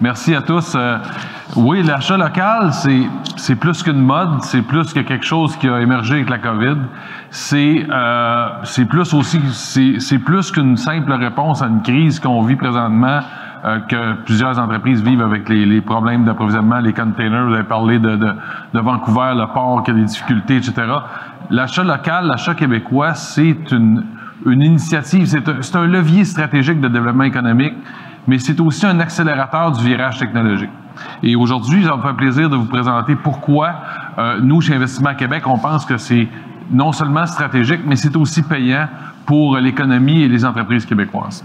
Merci à tous. Oui, l'achat local, c'est plus qu'une mode, c'est plus que quelque chose qui a émergé avec la COVID. C'est plus qu'une simple réponse à une crise qu'on vit présentement, que plusieurs entreprises vivent avec les problèmes d'approvisionnement, les containers. Vous avez parlé de Vancouver, le port qui a des difficultés, etc. L'achat local, l'achat québécois, c'est une initiative, c'est un levier stratégique de développement économique, mais c'est aussi un accélérateur du virage technologique. Et aujourd'hui, ça me fait plaisir de vous présenter pourquoi nous, chez Investissement Québec, on pense que c'est non seulement stratégique, mais c'est aussi payant pour l'économie et les entreprises québécoises.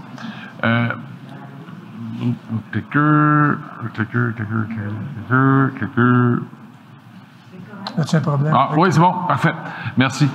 As-tu un problème? Ah, oui, c'est bon, parfait. Merci.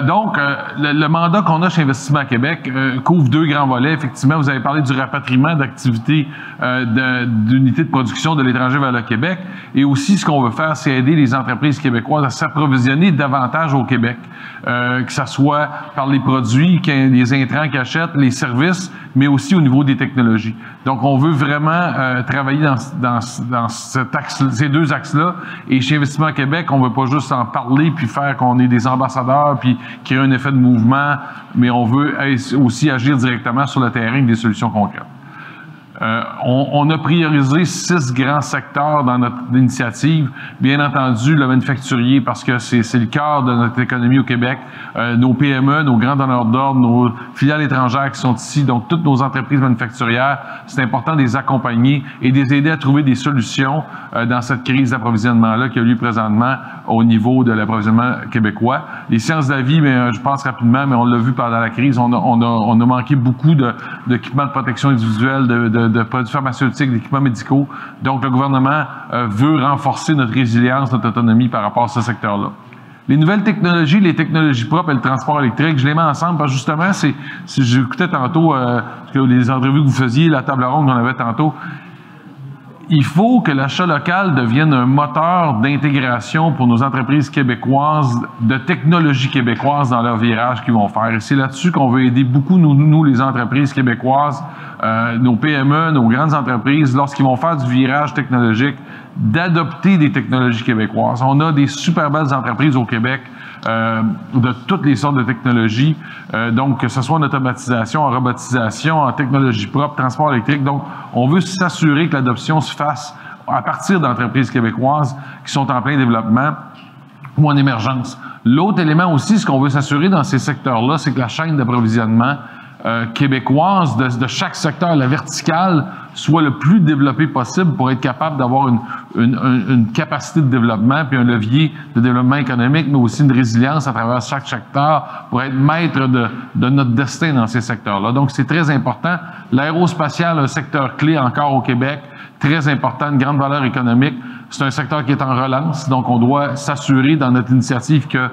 Donc, le mandat qu'on a chez Investissement Québec couvre deux grands volets. Effectivement, vous avez parlé du rapatriement d'activités d'unités de production de l'étranger vers le Québec. Et aussi, ce qu'on veut faire, c'est aider les entreprises québécoises à s'approvisionner davantage au Québec, que ce soit par les produits, les intrants qu'ils achètent, les services, mais aussi au niveau des technologies. Donc, on veut vraiment travailler dans ces deux axes-là. Et chez Investissement Québec, on ne veut pas juste en parler puis faire qu'on est des ambassadeurs puis créer un effet de mouvement, mais on veut aussi agir directement sur le terrain avec des solutions concrètes. On a priorisé 6 grands secteurs dans notre initiative. Bien entendu, le manufacturier, parce que c'est le cœur de notre économie au Québec. Nos PME, nos grands donneurs d'ordre, nos filiales étrangères qui sont ici, donc toutes nos entreprises manufacturières, c'est important de les accompagner et de les aider à trouver des solutions dans cette crise d'approvisionnement-là qui a lieu présentement au niveau de l'approvisionnement québécois. Les sciences de la vie, mais je pense rapidement, mais on l'a vu pendant la crise, on a manqué beaucoup d'équipements de protection individuelle, de produits pharmaceutiques, d'équipements médicaux. Donc, le gouvernement veut renforcer notre résilience, notre autonomie par rapport à ce secteur-là. Les nouvelles technologies, les technologies propres et le transport électrique, je les mets ensemble parce que justement, si j'écoutais tantôt les entrevues que vous faisiez, la table ronde qu'on avait tantôt, il faut que l'achat local devienne un moteur d'intégration pour nos entreprises québécoises, de technologies québécoises dans leur virage qu'ils vont faire. Et c'est là-dessus qu'on veut aider beaucoup, nous les entreprises québécoises, nos PME, nos grandes entreprises, lorsqu'ils vont faire du virage technologique, d'adopter des technologies québécoises. On a des super belles entreprises au Québec de toutes les sortes de technologies, donc que ce soit en automatisation, en robotisation, en technologie propre, transport électrique. Donc, on veut s'assurer que l'adoption se fasse à partir d'entreprises québécoises qui sont en plein développement ou en émergence. L'autre élément aussi, ce qu'on veut s'assurer dans ces secteurs-là, c'est que la chaîne d'approvisionnement québécoise de chaque secteur, la verticale, soit le plus développé possible pour être capable d'avoir une capacité de développement puis un levier de développement économique, mais aussi une résilience à travers chaque secteur pour être maître de notre destin dans ces secteurs-là. Donc, c'est très important. L'aérospatial, un secteur clé encore au Québec, très important, une grande valeur économique. C'est un secteur qui est en relance, donc on doit s'assurer dans notre initiative que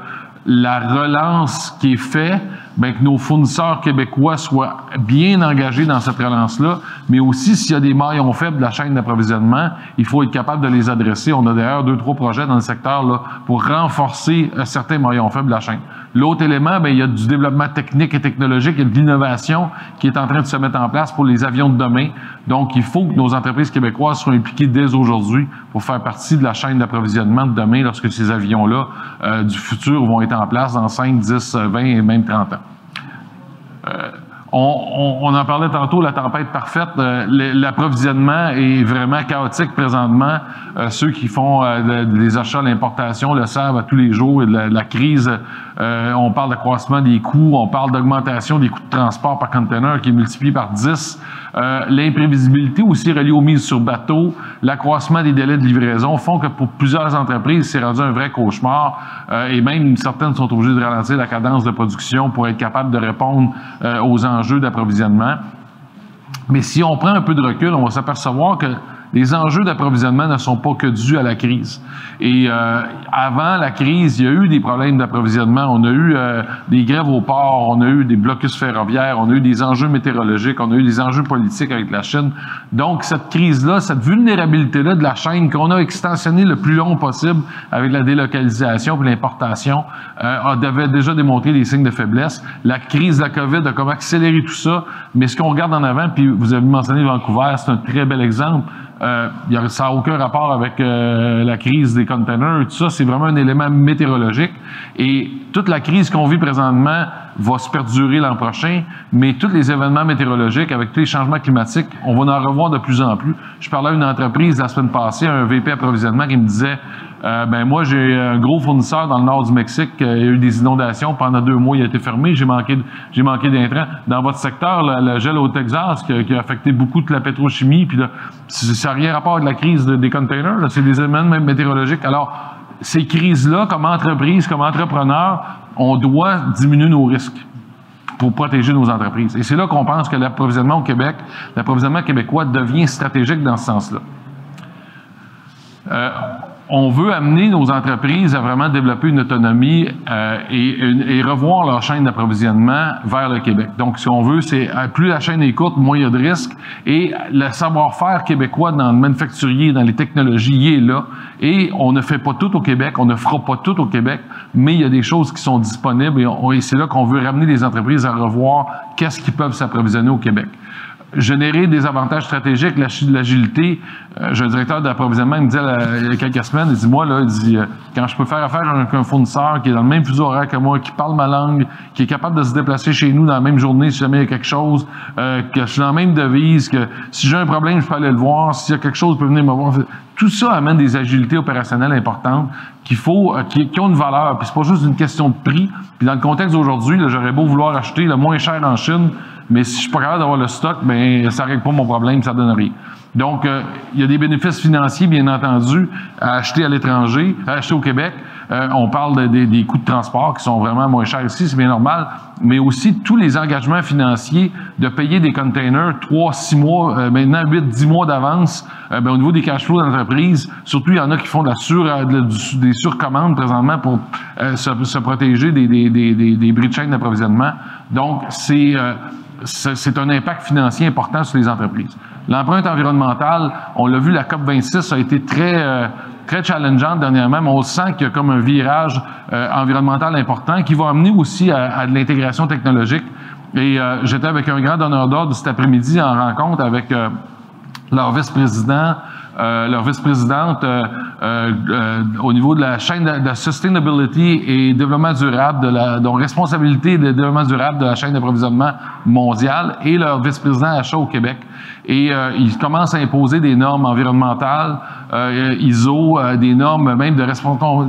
la relance qui est faite, bien, que nos fournisseurs québécois soient bien engagés dans cette relance-là, mais aussi s'il y a des maillons faibles de la chaîne d'approvisionnement, il faut être capable de les adresser. On a d'ailleurs 2-3 projets dans le secteur là, pour renforcer certains maillons faibles de la chaîne. L'autre élément, bien, il y a du développement technique et technologique, il y a de l'innovation qui est en train de se mettre en place pour les avions de demain. Donc, il faut que nos entreprises québécoises soient impliquées dès aujourd'hui pour faire partie de la chaîne d'approvisionnement de demain lorsque ces avions-là du futur vont être en place dans 5, 10, 20 et même 30 ans. On en parlait tantôt, la tempête parfaite. L'approvisionnement est vraiment chaotique présentement. Ceux qui font des achats à l'importation le savent à tous les jours. La crise, on parle d'accroissement des coûts, on parle d'augmentation des coûts de transport par container qui est multiplié par 10. L'imprévisibilité aussi reliée aux mises sur bateau, l'accroissement des délais de livraison font que pour plusieurs entreprises, c'est rendu un vrai cauchemar et même certaines sont obligées de ralentir la cadence de production pour être capables de répondre aux enjeux d'approvisionnement. Mais si on prend un peu de recul, on va s'apercevoir que les enjeux d'approvisionnement ne sont pas que dus à la crise. Et avant la crise, il y a eu des problèmes d'approvisionnement. On a eu des grèves au port, on a eu des blocus ferroviaires, on a eu des enjeux météorologiques, on a eu des enjeux politiques avec la Chine. Donc, cette crise-là, cette vulnérabilité-là de la chaîne qu'on a extensionnée le plus long possible avec la délocalisation et l'importation, avait déjà démontré des signes de faiblesse. La crise de la COVID a comme accéléré tout ça. Mais ce qu'on regarde en avant, puis vous avez mentionné Vancouver, c'est un très bel exemple. ça n'a aucun rapport avec la crise des containers. Tout ça, c'est vraiment un élément météorologique. Et toute la crise qu'on vit présentement va se perdurer l'an prochain, mais tous les événements météorologiques, avec tous les changements climatiques, on va en revoir de plus en plus. Je parlais à une entreprise la semaine passée, un VP approvisionnement, qui me disait moi, j'ai un gros fournisseur dans le nord du Mexique, il y a eu des inondations, pendant 2 mois, il a été fermé, j'ai manqué d'intrants. Dans votre secteur, le gel au Texas, qui a affecté beaucoup de la pétrochimie, puis là, ça n'a rien à rapport avec la crise des containers, c'est des événements même météorologiques. Alors, ces crises-là, comme entreprise, comme entrepreneur, on doit diminuer nos risques pour protéger nos entreprises. Et c'est là qu'on pense que l'approvisionnement au Québec, l'approvisionnement québécois devient stratégique dans ce sens-là. On veut amener nos entreprises à vraiment développer une autonomie et revoir leur chaîne d'approvisionnement vers le Québec. Donc, ce qu'on veut, c'est plus la chaîne est courte, moins il y a de risques. Et le savoir-faire québécois dans le manufacturier, dans les technologies, il est là. Et on ne fait pas tout au Québec, on ne fera pas tout au Québec, mais il y a des choses qui sont disponibles et c'est là qu'on veut ramener les entreprises à revoir qu'est-ce qu'ils peuvent s'approvisionner au Québec. Générer des avantages stratégiques, l'agilité. J'ai un directeur d'approvisionnement qui me disait il y a quelques semaines, il dit, moi, là, quand je peux faire affaire avec un fournisseur qui est dans le même fuseau horaire que moi, qui parle ma langue, qui est capable de se déplacer chez nous dans la même journée si jamais il y a quelque chose, que je suis dans la même devise, que si j'ai un problème, je peux aller le voir, s'il y a quelque chose, je peux venir me voir. Tout ça amène des agilités opérationnelles importantes qui ont une valeur. Puis c'est pas juste une question de prix. Puis dans le contexte d'aujourd'hui, j'aurais beau vouloir acheter le moins cher en Chine, mais si je suis pas capable d'avoir le stock, ben ça règle pas mon problème, ça donne rien. Donc, il y a des bénéfices financiers, bien entendu, à acheter à l'étranger, à acheter au Québec. On parle des coûts de transport qui sont vraiment moins chers ici, c'est bien normal, mais aussi tous les engagements financiers de payer des containers 3-6 mois, maintenant 8-10 mois d'avance, au niveau des cash flows d'entreprise. Surtout, il y en a qui font des surcommandes présentement pour se protéger des bris de chaîne d'approvisionnement. Donc, c'est un impact financier important sur les entreprises. L'empreinte environnementale, on l'a vu, la COP26 a été très challengeante dernièrement, mais on sent qu'il y a comme un virage environnemental important qui va amener aussi à de l'intégration technologique. Et j'étais avec un grand donneur d'ordre cet après-midi en rencontre avec leur vice-président, leur vice-présidente au niveau de la chaîne de sustainability et développement durable, donc responsabilité de développement durable de la chaîne d'approvisionnement mondiale, et leur vice-président achat au Québec. Et ils commencent à imposer des normes environnementales, ISO, des normes même de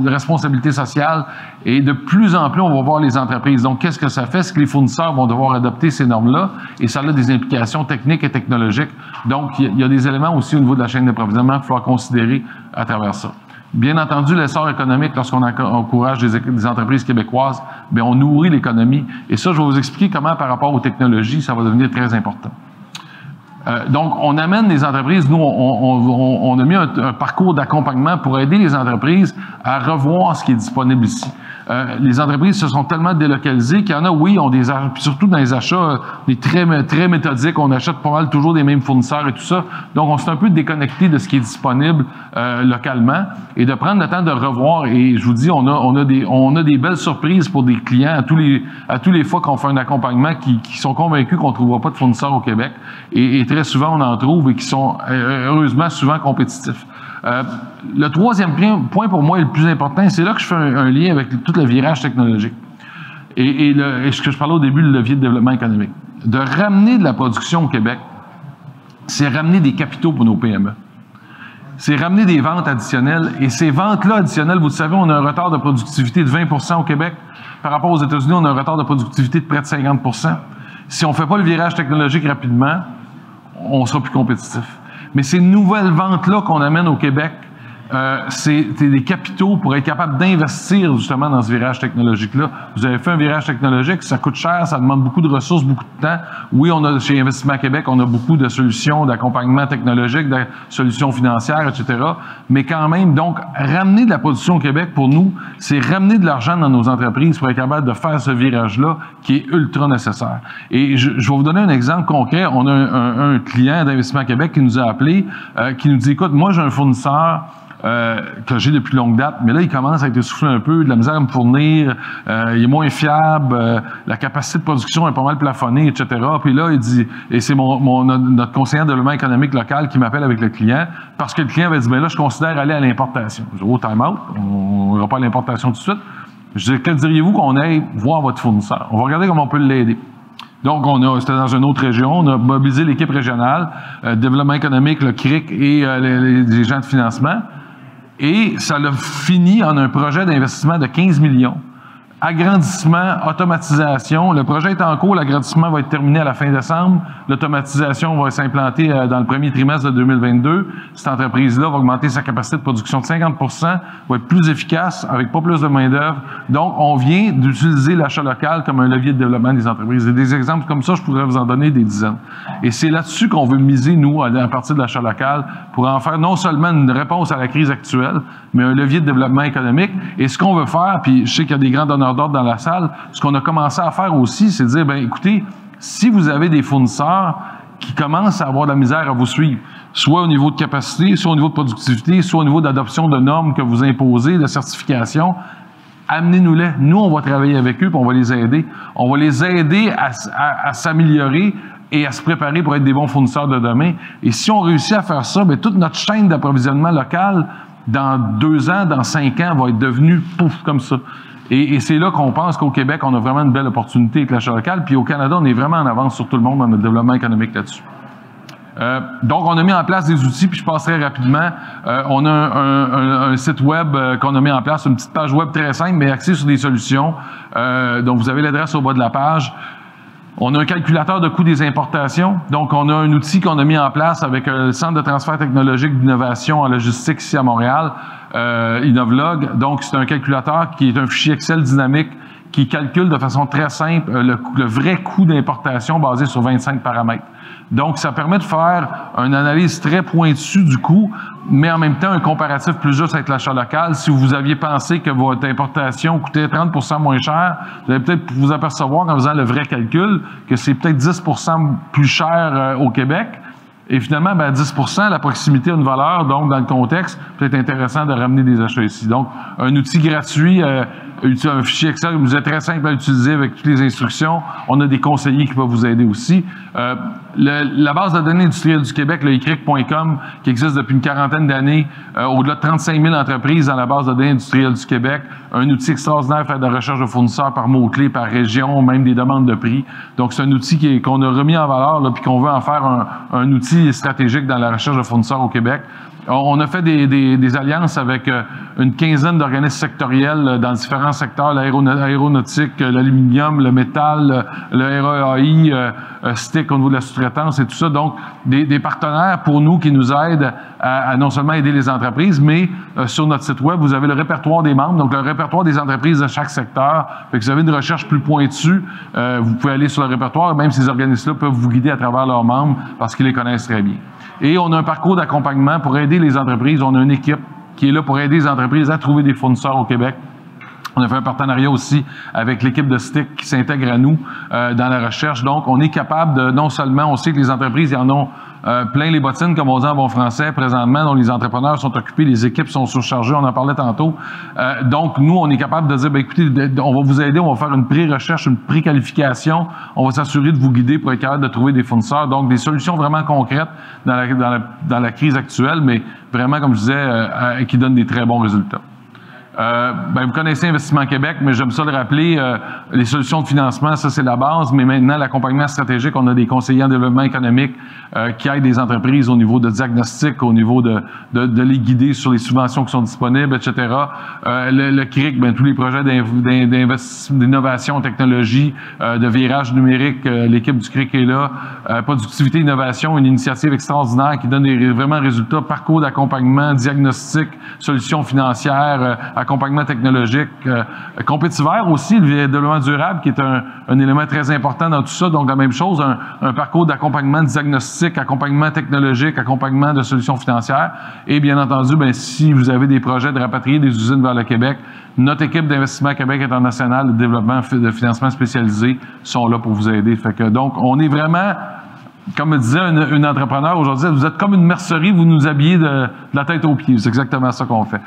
responsabilité sociale. Et de plus en plus, on va voir les entreprises. Donc, qu'est-ce que ça fait? C'est que les fournisseurs vont devoir adopter ces normes-là et ça a des implications techniques et technologiques. Donc, il y a des éléments aussi au niveau de la chaîne d'approvisionnement qu'il faut considérer à travers ça. Bien entendu, l'essor économique, lorsqu'on encourage des entreprises québécoises, bien, on nourrit l'économie. Et ça, je vais vous expliquer comment, par rapport aux technologies, ça va devenir très important. Donc, on amène les entreprises, nous, on a mis un parcours d'accompagnement pour aider les entreprises à revoir ce qui est disponible ici. Les entreprises se sont tellement délocalisées qu'il y en a, oui, ont des achats, puis surtout dans les achats, très méthodiques, on achète pas mal toujours des mêmes fournisseurs et tout ça. Donc, on s'est un peu déconnecté de ce qui est disponible localement et de prendre le temps de revoir. Et je vous dis, on a des belles surprises pour des clients à tous les fois qu'on fait un accompagnement qui sont convaincus qu'on ne trouvera pas de fournisseurs au Québec. Et très souvent, on en trouve et qui sont heureusement souvent compétitifs. Le troisième point pour moi est le plus important, c'est là que je fais un lien avec tout le virage technologique. Et ce que je parlais au début, le levier de développement économique. De ramener de la production au Québec, c'est ramener des capitaux pour nos PME. C'est ramener des ventes additionnelles. Et ces ventes-là additionnelles, vous le savez, on a un retard de productivité de 20% au Québec. Par rapport aux États-Unis, on a un retard de productivité de près de 50%. Si on ne fait pas le virage technologique rapidement, on sera plus compétitif. Mais ces nouvelles ventes-là qu'on amène au Québec, c'est des capitaux pour être capable d'investir justement dans ce virage technologique-là. Vous avez fait un virage technologique, ça coûte cher, ça demande beaucoup de ressources, beaucoup de temps. Oui, on a chez Investissement Québec, on a beaucoup de solutions d'accompagnement technologique, de solutions financières, etc. Mais quand même, donc, ramener de la production au Québec, pour nous, c'est ramener de l'argent dans nos entreprises pour être capable de faire ce virage-là qui est ultra nécessaire. Et je vais vous donner un exemple concret. On a un client d'Investissement Québec qui nous a appelé, qui nous dit, écoute, moi, j'ai un fournisseur que j'ai depuis longue date, mais là, il commence à être essoufflé un peu, de la misère à me fournir, il est moins fiable, la capacité de production est pas mal plafonnée, etc. Puis là, il dit, et c'est notre conseiller en développement économique local qui m'appelle avec le client, parce que le client avait dit, ben là, je considère aller à l'importation. Je dis, oh, time out, on n'ira pas à l'importation tout de suite. Je dis, que diriez-vous qu'on aille voir votre fournisseur? On va regarder comment on peut l'aider. Donc, c'était dans une autre région, on a mobilisé l'équipe régionale, développement économique, le CRIC et les gens de financement. Et ça l'a fini en un projet d'investissement de 15 millions. Agrandissement, automatisation. Le projet est en cours, l'agrandissement va être terminé à la fin décembre. L'automatisation va s'implanter dans le premier trimestre de 2022. Cette entreprise-là va augmenter sa capacité de production de 50 %, va être plus efficace, avec pas plus de main-d'œuvre. Donc, on vient d'utiliser l'achat local comme un levier de développement des entreprises. Et des exemples comme ça, je pourrais vous en donner des dizaines. Et c'est là-dessus qu'on veut miser, nous, à partir de l'achat local, pour en faire non seulement une réponse à la crise actuelle, mais un levier de développement économique. Et ce qu'on veut faire, puis je sais qu'il y a des grands donneurs d'ordre dans la salle, ce qu'on a commencé à faire aussi, c'est de dire, ben écoutez, si vous avez des fournisseurs qui commencent à avoir de la misère à vous suivre, soit au niveau de capacité, soit au niveau de productivité, soit au niveau d'adoption de normes que vous imposez, de certification, amenez-nous-les. Nous, on va travailler avec eux, puis on va les aider. On va les aider à s'améliorer et à se préparer pour être des bons fournisseurs de demain. Et si on réussit à faire ça, bien, toute notre chaîne d'approvisionnement local, dans 2 ans, dans 5 ans, va être devenue pouf, comme ça. Et c'est là qu'on pense qu'au Québec, on a vraiment une belle opportunité avec l'achat local. Puis au Canada, on est vraiment en avance sur tout le monde dans notre développement économique là-dessus. Donc, on a mis en place des outils, puis je passerai rapidement. On a un site web qu'on a mis en place, une petite page web très simple, mais axée sur des solutions. Donc, vous avez l'adresse au bas de la page. On a un calculateur de coût des importations. Donc, on a un outil qu'on a mis en place avec le Centre de transfert technologique d'innovation en logistique ici à Montréal, Innovlog. Donc, c'est un calculateur qui est un fichier Excel dynamique qui calcule de façon très simple le vrai coût d'importation basé sur 25 paramètres. Donc, ça permet de faire une analyse très pointue du coût, mais en même temps, un comparatif plus juste avec l'achat local. Si vous aviez pensé que votre importation coûtait 30 % moins cher, vous allez peut-être vous apercevoir en faisant le vrai calcul que c'est peut-être 10 % plus cher au Québec. Et finalement, ben, 10 % la proximité a une valeur, donc dans le contexte, peut-être intéressant de ramener des achats ici. Donc, un outil gratuit, un fichier Excel qui vous est très simple à utiliser avec toutes les instructions. On a des conseillers qui peuvent vous aider aussi. La base de données industrielle du Québec, le icric.com, qui existe depuis une 40aine d'années, au-delà de 35 000 entreprises dans la base de données industrielle du Québec. Un outil extraordinaire fait de la recherche de fournisseurs par mots-clés, par région, même des demandes de prix. Donc, c'est un outil qu'on a remis en valeur, là, puis qu'on veut en faire un outil stratégique dans la recherche de fournisseurs au Québec. On a fait des alliances avec une quinzaine d'organismes sectoriels dans différents secteurs, l'aéronautique, l'aluminium, le métal, le REAI, STIC au niveau de la sous-traitance et tout ça. Donc, des partenaires pour nous qui nous aident à non seulement aider les entreprises, mais sur notre site web, vous avez le répertoire des membres, donc le répertoire des entreprises de chaque secteur. Fait que vous avez une recherche plus pointue, vous pouvez aller sur le répertoire, et même ces organismes-là peuvent vous guider à travers leurs membres parce qu'ils les connaissent très bien. Et on a un parcours d'accompagnement pour aider les entreprises. On a une équipe qui est là pour aider les entreprises à trouver des fournisseurs au Québec. On a fait un partenariat aussi avec l'équipe de STIC qui s'intègre à nous dans la recherche. Donc, on est capable de, non seulement, on sait que les entreprises, ils en ont plein les bottines, comme on dit en bon français, présentement, dont les entrepreneurs sont occupés, les équipes sont surchargées, on en parlait tantôt. Donc, nous, on est capable de dire, bien, écoutez, on va vous aider, on va faire une pré-recherche, une pré-qualification, on va s'assurer de vous guider pour être capable de trouver des fournisseurs. Donc, des solutions vraiment concrètes dans la crise actuelle, mais vraiment, comme je disais, qui donnent des très bons résultats. Vous connaissez Investissement Québec, mais j'aime ça le rappeler, les solutions de financement, ça c'est la base, mais maintenant l'accompagnement stratégique, on a des conseillers en développement économique qui aident des entreprises au niveau de diagnostic, au niveau de les guider sur les subventions qui sont disponibles, etc. Le CRIC, tous les projets d'innovation, technologie, de virage numérique, l'équipe du CRIC est là. Productivité, innovation, une initiative extraordinaire qui donne des vraiment résultats, parcours d'accompagnement, diagnostic, solutions financières, accompagnement technologique, compétitivore aussi, le développement durable, qui est un élément très important dans tout ça. Donc, la même chose, un parcours d'accompagnement diagnostique, accompagnement technologique, accompagnement de solutions financières. Et bien entendu, si vous avez des projets de rapatrier des usines vers le Québec, notre équipe d'Investissement Québec International, de développement de financement spécialisé, sont là pour vous aider. Fait que, donc, on est vraiment comme me disait une entrepreneur aujourd'hui, vous êtes comme une mercerie, vous nous habillez de la tête aux pieds. C'est exactement ça qu'on fait.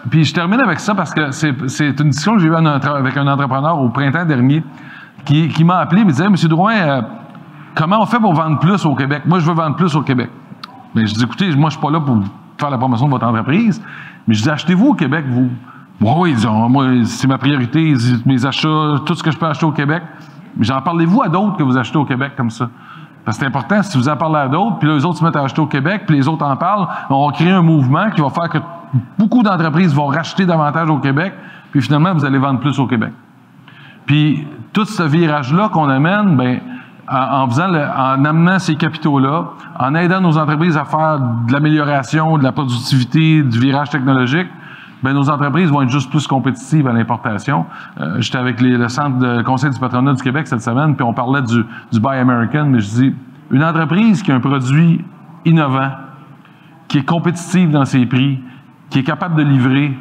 Puis je termine avec ça parce que c'est une discussion que j'ai eue avec un entrepreneur au printemps dernier qui m'a appelé et me disait, M. Drouin, comment on fait pour vendre plus au Québec? Moi, je veux vendre plus au Québec. Mais je dis, écoutez, moi, je suis pas là pour faire la promotion de votre entreprise, mais je dis, achetez-vous au Québec, vous. Oui, moi, c'est ma priorité, mes achats, tout ce que je peux acheter au Québec. Mais j'en parlez-vous à d'autres que vous achetez au Québec comme ça? Parce que c'est important, si vous en parlez à d'autres, puis là, les autres se mettent à acheter au Québec, puis les autres en parlent, on va créer un mouvement qui va faire que beaucoup d'entreprises vont racheter davantage au Québec, puis finalement, vous allez vendre plus au Québec. Puis, tout ce virage-là qu'on amène, bien, en amenant ces capitaux-là, en aidant nos entreprises à faire de l'amélioration, de la productivité, du virage technologique, bien, nos entreprises vont être juste plus compétitives à l'importation. J'étais avec le centre de conseil du patronat du Québec cette semaine, puis on parlait du Buy American, mais je dis, une entreprise qui a un produit innovant, qui est compétitive dans ses prix, qui est capable de livrer,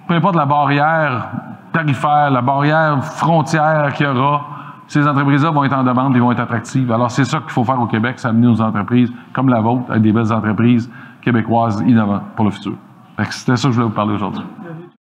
peu importe la barrière tarifaire, la barrière frontière qu'il y aura, ces entreprises-là vont être en demande et vont être attractives. Alors, c'est ça qu'il faut faire au Québec, c'est amener nos entreprises comme la vôtre, avec des belles entreprises québécoises innovantes pour le futur. C'était ça que je voulais vous parler aujourd'hui.